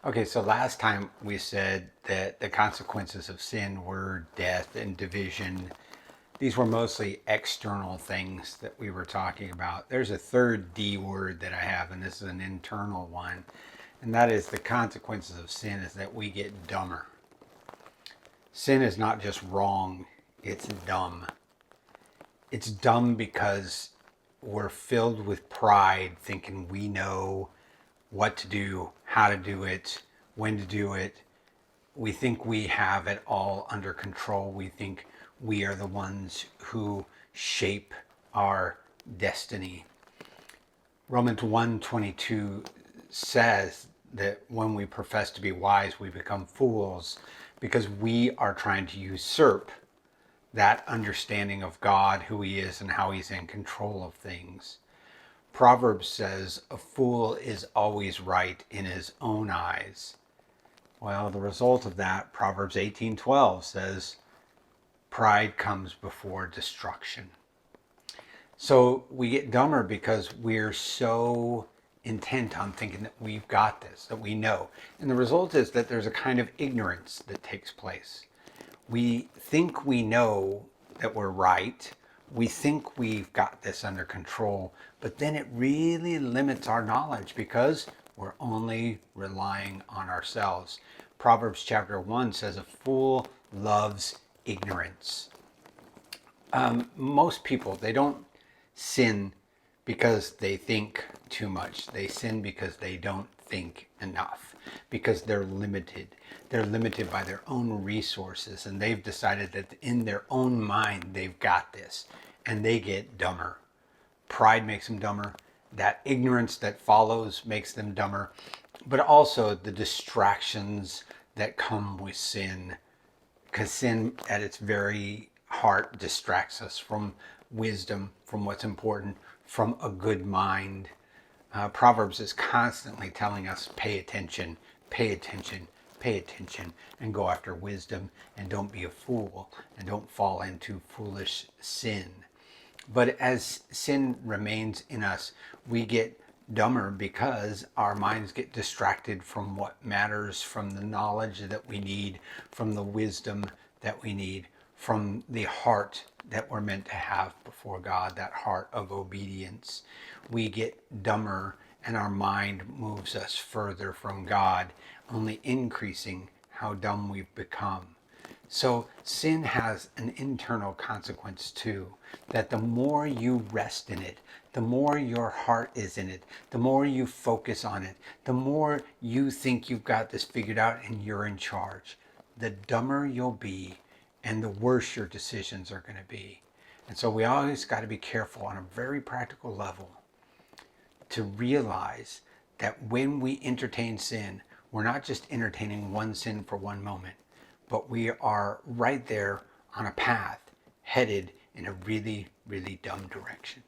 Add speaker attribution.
Speaker 1: Okay, so last time we said that the consequences of sin were death and division. These were mostly external things that we were talking about. There's a third D word that I have, and this is an internal one, and that is the consequences of sin is that we get dumber. Sin is not just wrong, it's dumb. It's dumb because we're filled with pride, thinking we know what to do, how to do it, when to do it. We think we have it all under control. We think we are the ones who shape our destiny. Romans 1:22 says that when we profess to be wise, we become fools because we are trying to usurp that understanding of God, who he is and how he's in control of things. Proverbs says a fool is always right in his own eyes. Well, the result of that, Proverbs 18:12 says, pride comes before destruction. So we get dumber because we're so intent on thinking that we've got this, that we know. And the result is that there's a kind of ignorance that takes place. We think we know that we're right. We think we've got this under control, but then it really limits our knowledge because we're only relying on ourselves. Proverbs chapter 1 says, a fool loves ignorance. Most people, they don't sin because they think too much. They sin because they don't think enough, because they're limited. They're limited by their own resources, and they've decided that in their own mind they've got this, and they get dumber. Pride makes them dumber. That ignorance that follows makes them dumber, but also the distractions that come with sin, because sin at its very heart distracts us from wisdom, from what's important, from a good mind. Proverbs is constantly telling us, pay attention, pay attention, pay attention, and go after wisdom, and don't be a fool, and don't fall into foolish sin. But as sin remains in us, we get dumber because our minds get distracted from what matters, from the knowledge that we need, from the wisdom that we need, from the heart that we're meant to have before God, that heart of obedience. We get dumber and our mind moves us further from God, only increasing how dumb we've become. So sin has an internal consequence too, that the more you rest in it, the more your heart is in it, the more you focus on it, the more you think you've got this figured out and you're in charge, the dumber you'll be and the worse your decisions are going to be. And so we always got to be careful on a very practical level to realize that when we entertain sin, we're not just entertaining one sin for one moment, but we are right there on a path headed in a really, really dumb direction.